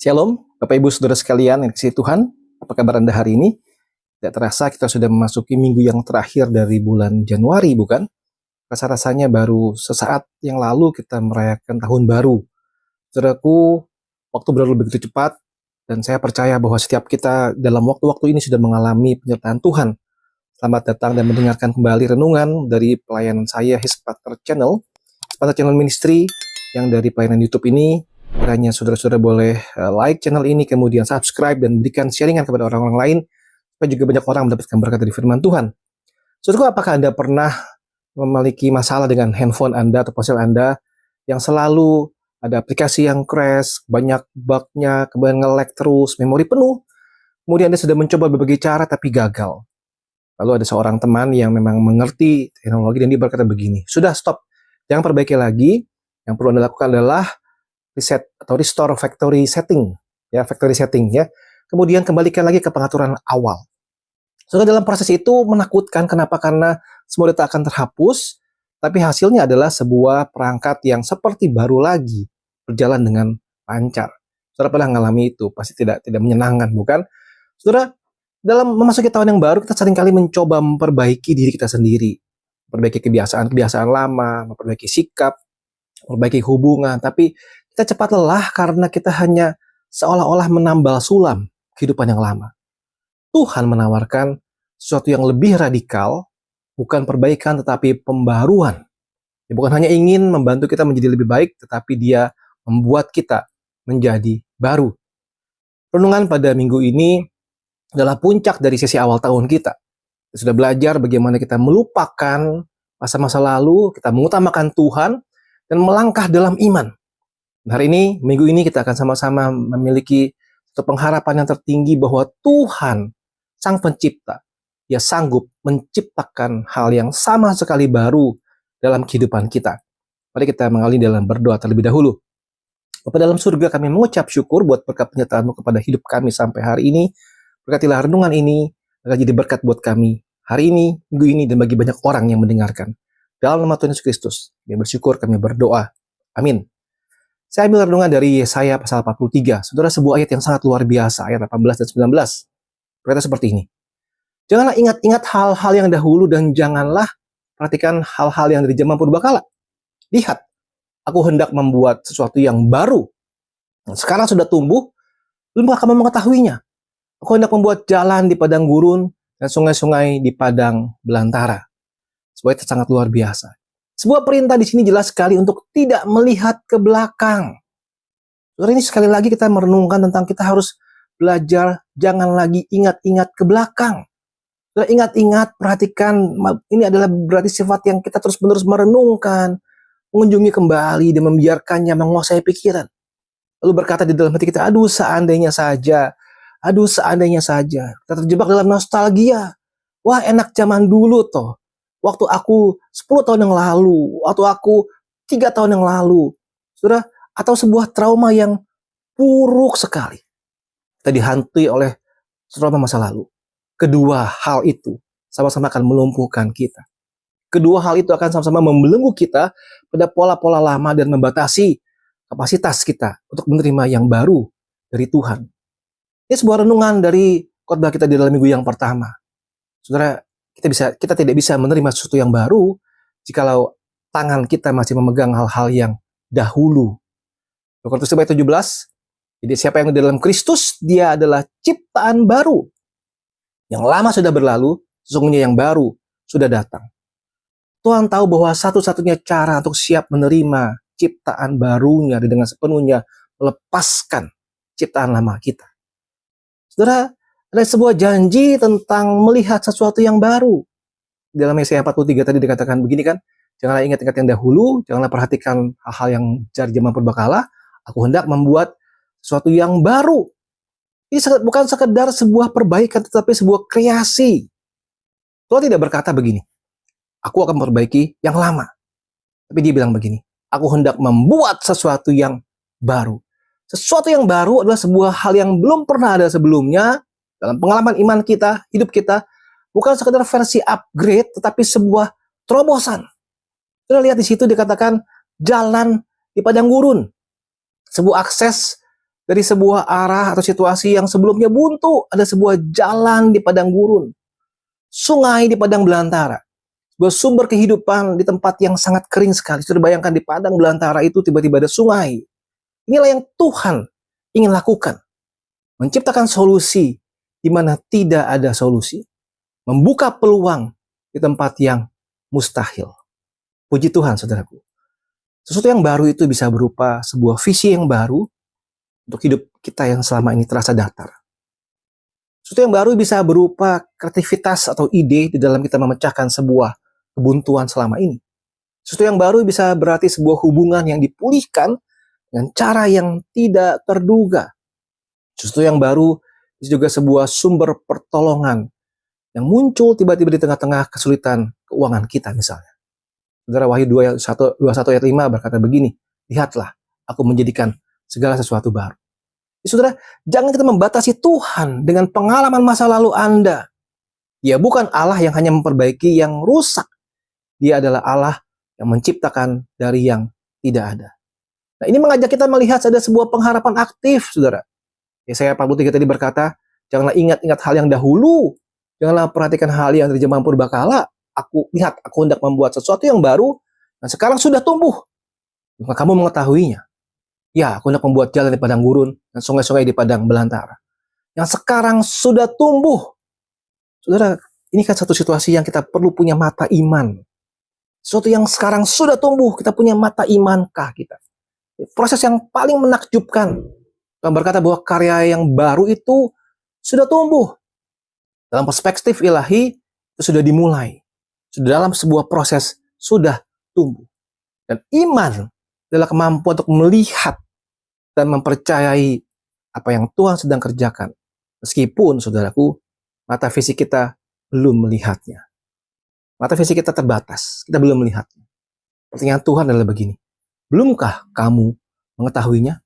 Shalom, Bapak Ibu Saudara sekalian yang dikasihi Tuhan. Apa kabar Anda hari ini? Tidak terasa kita sudah memasuki minggu yang terakhir dari bulan Januari, bukan? Rasa-rasanya baru sesaat yang lalu kita merayakan tahun baru. Saudaraku, waktu berlalu begitu cepat, dan saya percaya bahwa setiap kita dalam waktu-waktu ini sudah mengalami penyertaan Tuhan. Selamat datang dan mendengarkan kembali renungan dari pelayanan saya, Hispater Channel Ministry, yang dari pelayanan YouTube ini. Kiranya saudara-saudara boleh like channel ini, kemudian subscribe dan berikan sharingan kepada orang-orang lain, supaya juga banyak orang mendapatkan berkat dari firman Tuhan. Saudaraku, apakah Anda pernah memiliki masalah dengan handphone Anda atau ponsel Anda yang selalu ada aplikasi yang crash, banyak bug-nya, kemudian nge-lag terus, memori penuh, kemudian Anda sudah mencoba berbagai cara tapi gagal. Lalu ada seorang teman yang memang mengerti teknologi dan dia berkata begini, sudah stop, jangan perbaiki lagi, yang perlu Anda lakukan adalah reset atau restore factory setting, ya, Kemudian kembalikan lagi ke pengaturan awal. Dalam proses itu menakutkan. Kenapa? Karena semua data akan terhapus, tapi hasilnya adalah sebuah perangkat yang seperti baru lagi, berjalan dengan lancar. Saudara pernah mengalami itu, pasti tidak menyenangkan, bukan? Saudara, dalam memasuki tahun yang baru, kita seringkali mencoba memperbaiki diri kita sendiri, memperbaiki kebiasaan lama, memperbaiki sikap, memperbaiki hubungan, tapi kita cepat lelah karena kita hanya seolah-olah menambal sulam kehidupan yang lama. Tuhan menawarkan sesuatu yang lebih radikal, bukan perbaikan tetapi pembaruan. Dia bukan hanya ingin membantu kita menjadi lebih baik, tetapi Dia membuat kita menjadi baru. Renungan pada minggu ini adalah puncak dari sesi awal tahun kita. Kita sudah belajar bagaimana kita melupakan masa-masa lalu, kita mengutamakan Tuhan, dan melangkah dalam iman. Hari ini, minggu ini kita akan sama-sama memiliki satu pengharapan yang tertinggi bahwa Tuhan, Sang Pencipta, Dia sanggup menciptakan hal yang sama sekali baru dalam kehidupan kita. Mari kita mengalami dalam berdoa terlebih dahulu. Bapa dalam surga, kami mengucap syukur buat berkat penyertaan-Mu kepada hidup kami sampai hari ini. Berkatilah renungan ini, agar jadi berkat buat kami hari ini, minggu ini, dan bagi banyak orang yang mendengarkan. Dalam nama Tuhan Yesus Kristus, kami bersyukur, kami berdoa. Amin. Saya ambil renungan dari Yesaya pasal 43. Saudara, sebuah ayat yang sangat luar biasa, ayat 18 dan 19. Berkata seperti ini. Janganlah ingat-ingat hal-hal yang dahulu dan janganlah perhatikan hal-hal yang dari zaman purbakala. Lihat, aku hendak membuat sesuatu yang baru. Sekarang sudah tumbuh, belum kamu mengetahuinya. Aku hendak membuat jalan di padang gurun dan sungai-sungai di padang belantara. Sebuah ayat sangat luar biasa. Sebuah perintah di sini jelas sekali untuk tidak melihat ke belakang. Saudara, ini sekali lagi kita merenungkan tentang kita harus belajar jangan lagi ingat-ingat ke belakang. Saudara, ingat-ingat, perhatikan, ini adalah berarti sifat yang kita terus-menerus merenungkan, mengunjungi kembali dan membiarkannya menguasai pikiran. Lalu berkata di dalam hati kita, aduh seandainya saja, kita terjebak dalam nostalgia. Wah, enak zaman dulu toh. Waktu aku 10 tahun yang lalu, waktu aku 3 tahun yang lalu, saudara, atau sebuah trauma yang buruk sekali. Kita dihantui oleh trauma masa lalu. Kedua hal itu sama-sama akan melumpuhkan kita. Kedua hal itu akan sama-sama membelenggu kita pada pola-pola lama dan membatasi kapasitas kita untuk menerima yang baru dari Tuhan. Ini sebuah renungan dari khotbah kita di dalam minggu yang pertama. Saudara, kita tidak bisa menerima sesuatu yang baru jikalau tangan kita masih memegang hal-hal yang dahulu. Korintus 17. Jadi siapa yang di dalam Kristus, dia adalah ciptaan baru. Yang lama sudah berlalu, sesungguhnya yang baru sudah datang. Tuhan tahu bahwa satu-satunya cara untuk siap menerima ciptaan barunya dan dengan sepenuhnya melepaskan ciptaan lama kita. Saudara, ada sebuah janji tentang melihat sesuatu yang baru. Dalam Yesaya 43 tadi dikatakan begini kan, janganlah ingat-ingat yang dahulu, janganlah perhatikan hal-hal yang dari zaman purbakala, aku hendak membuat sesuatu yang baru. Ini bukan sekedar sebuah perbaikan, tetapi sebuah kreasi. Tuhan tidak berkata begini, aku akan memperbaiki yang lama. Tapi dia bilang begini, aku hendak membuat sesuatu yang baru. Sesuatu yang baru adalah sebuah hal yang belum pernah ada sebelumnya dalam pengalaman iman kita, hidup kita. Bukan sekedar versi upgrade, tetapi sebuah terobosan. Kita lihat di situ dikatakan jalan di padang gurun. Sebuah akses Dari sebuah arah atau situasi yang sebelumnya buntu, ada sebuah jalan di padang gurun, sungai di padang belantara, sebuah sumber kehidupan di tempat yang sangat kering sekali. Sudah bayangkan di padang belantara itu tiba-tiba ada sungai. Inilah yang Tuhan ingin lakukan. Menciptakan solusi di mana tidak ada solusi. Membuka peluang di tempat yang mustahil. Puji Tuhan, saudaraku. Sesuatu yang baru itu bisa berupa sebuah visi yang baru untuk hidup kita yang selama ini terasa datar. Sesuatu yang baru bisa berupa kreativitas atau ide di dalam kita memecahkan sebuah kebuntuan selama ini. Sesuatu yang baru bisa berarti sebuah hubungan yang dipulihkan dengan cara yang tidak terduga. Sesuatu yang baru juga sebuah sumber pertolongan yang muncul tiba-tiba di tengah-tengah kesulitan keuangan kita misalnya. Saudara, Wahyu 21 ayat 5 berkata begini, lihatlah, aku menjadikan segala sesuatu baru. Saudara, jangan kita membatasi Tuhan dengan pengalaman masa lalu Anda. Dia bukan Allah yang hanya memperbaiki yang rusak. Dia adalah Allah yang menciptakan dari yang tidak ada. Nah, ini mengajak kita melihat ada sebuah pengharapan aktif, saudara. Yesaya 43 tadi berkata, janganlah ingat-ingat hal yang dahulu. Janganlah perhatikan hal yang dari zaman purbakala. Aku hendak membuat sesuatu yang baru, dan sekarang sudah tumbuh. Maka kamu mengetahuinya. Ya, aku hendak membuat jalan di padang gurun, dan sungai-sungai di padang belantara. Yang sekarang sudah tumbuh. Saudara, ini kan satu situasi yang kita perlu punya mata iman. Sesuatu yang sekarang sudah tumbuh, kita punya mata imankah kita? Proses yang paling menakjubkan. Tuhan berkata bahwa karya yang baru itu sudah tumbuh. Dalam perspektif ilahi, itu sudah dimulai. Sudah dalam sebuah proses, sudah tumbuh. Dan iman adalah kemampuan untuk melihat dan mempercayai apa yang Tuhan sedang kerjakan. Meskipun, saudaraku, mata fisik kita belum melihatnya. Mata fisik kita terbatas, kita belum melihatnya. Pertanyaan Tuhan adalah begini, belumkah kamu mengetahuinya?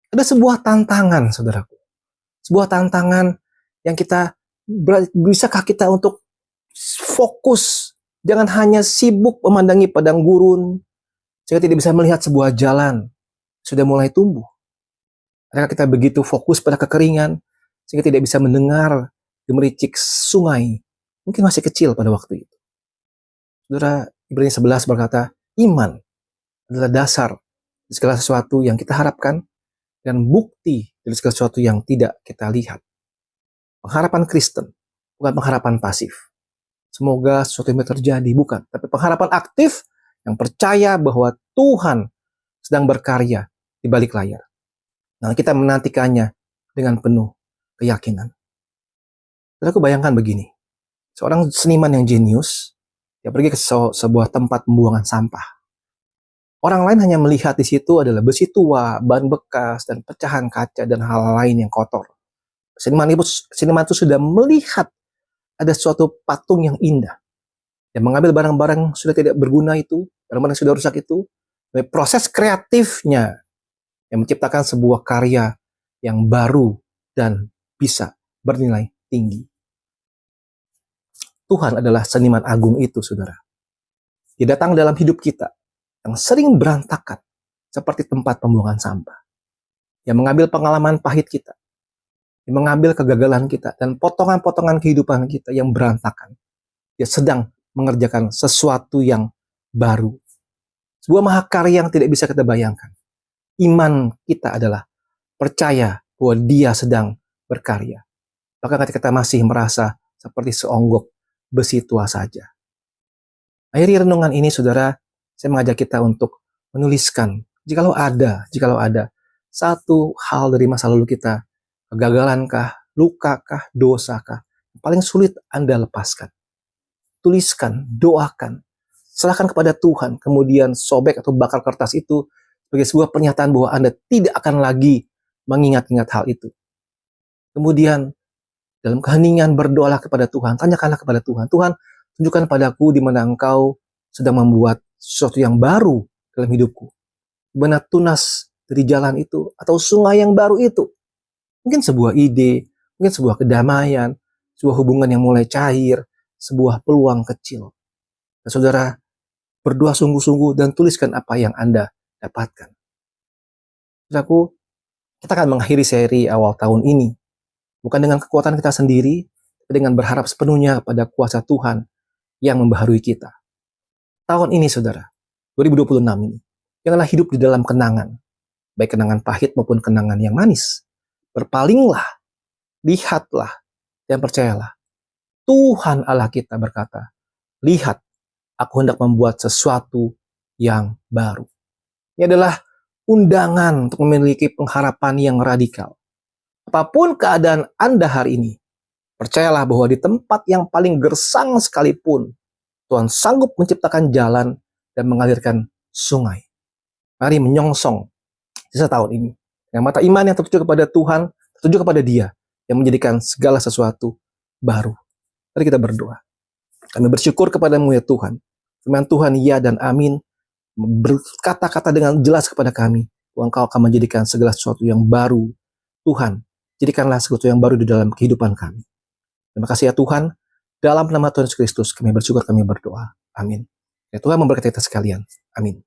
Ada sebuah tantangan, saudaraku. Sebuah tantangan yang bisakah kita untuk fokus, jangan hanya sibuk memandangi padang gurun, sehingga tidak bisa melihat sebuah jalan, sudah mulai tumbuh. Adakah kita begitu fokus pada kekeringan, sehingga tidak bisa mendengar gemericik sungai, mungkin masih kecil pada waktu itu. Saudara, Ibrani 11 berkata, iman adalah dasar dari segala sesuatu yang kita harapkan, dan bukti dari segala sesuatu yang tidak kita lihat. Pengharapan Kristen, bukan pengharapan pasif. Semoga sesuatu yang terjadi, bukan. Tapi pengharapan aktif yang percaya bahwa Tuhan sedang berkarya di balik layar. Nah, kita menantikannya dengan penuh keyakinan. Lalu aku bayangkan begini. Seorang seniman yang jenius, dia pergi ke sebuah tempat pembuangan sampah. Orang lain hanya melihat di situ adalah besi tua, ban bekas, dan pecahan kaca, dan hal lain yang kotor. Seniman itu sudah melihat ada suatu patung yang indah. Yang mengambil barang-barang sudah tidak berguna itu, barang-barang sudah rusak itu, dari proses kreatifnya yang menciptakan sebuah karya yang baru dan bisa bernilai tinggi. Tuhan adalah seniman agung itu, saudara. Dia datang dalam hidup kita yang sering berantakan seperti tempat pembuangan sampah. Yang mengambil pengalaman pahit kita, yang mengambil kegagalan kita, dan potongan-potongan kehidupan kita yang berantakan. Dia sedang mengerjakan sesuatu yang baru. Sebuah mahakarya yang tidak bisa kita bayangkan. Iman kita adalah percaya bahwa dia sedang berkarya. Bahkan ketika kita masih merasa seperti seonggok besi tua saja. Akhiri renungan ini, saudara, saya mengajak kita untuk menuliskan, jikalau ada satu hal dari masa lalu kita, kegagalankah, lukakah, dosakah, yang paling sulit Anda lepaskan. Tuliskan, doakan, serahkan kepada Tuhan, kemudian sobek atau bakar kertas itu sebagai sebuah pernyataan bahwa Anda tidak akan lagi mengingat-ingat hal itu. Kemudian, dalam keheningan berdoalah kepada Tuhan, tanyakanlah kepada Tuhan, Tuhan, tunjukkan padaku di mana Engkau sedang membuat sesuatu yang baru dalam hidupku. Di mana tunas dari jalan itu, atau sungai yang baru itu. Mungkin sebuah ide, mungkin sebuah kedamaian, sebuah hubungan yang mulai cair, sebuah peluang kecil. Dan saudara, berdoa sungguh-sungguh dan tuliskan apa yang Anda dapatkan. Saudaraku, Kita akan mengakhiri seri awal tahun ini, bukan dengan kekuatan kita sendiri, tapi dengan berharap sepenuhnya pada kuasa Tuhan yang membaharui kita. Tahun ini, saudara, 2026 ini, janganlah hidup di dalam kenangan, baik kenangan pahit maupun kenangan yang manis. Berpalinglah, lihatlah, dan percayalah. Tuhan Allah kita berkata, lihat, aku hendak membuat sesuatu yang baru. Ini adalah undangan untuk memiliki pengharapan yang radikal. Apapun keadaan Anda hari ini, percayalah bahwa di tempat yang paling gersang sekalipun, Tuhan sanggup menciptakan jalan dan mengalirkan sungai. Mari menyongsong sisa tahun ini. Dengan mata iman yang tertuju kepada Tuhan, tertuju kepada Dia, yang menjadikan segala sesuatu baru. Mari kita berdoa. Kami bersyukur kepadamu ya Tuhan. Firman Tuhan ya dan amin. Berkata-kata dengan jelas kepada kami, bahwa Engkau akan menjadikan segala sesuatu yang baru. Tuhan, jadikanlah sesuatu yang baru di dalam kehidupan kami. Terima kasih ya Tuhan. Dalam nama Tuhan Yesus Kristus, kami bersyukur, kami berdoa. Amin. Ya Tuhan memberkati kita sekalian. Amin.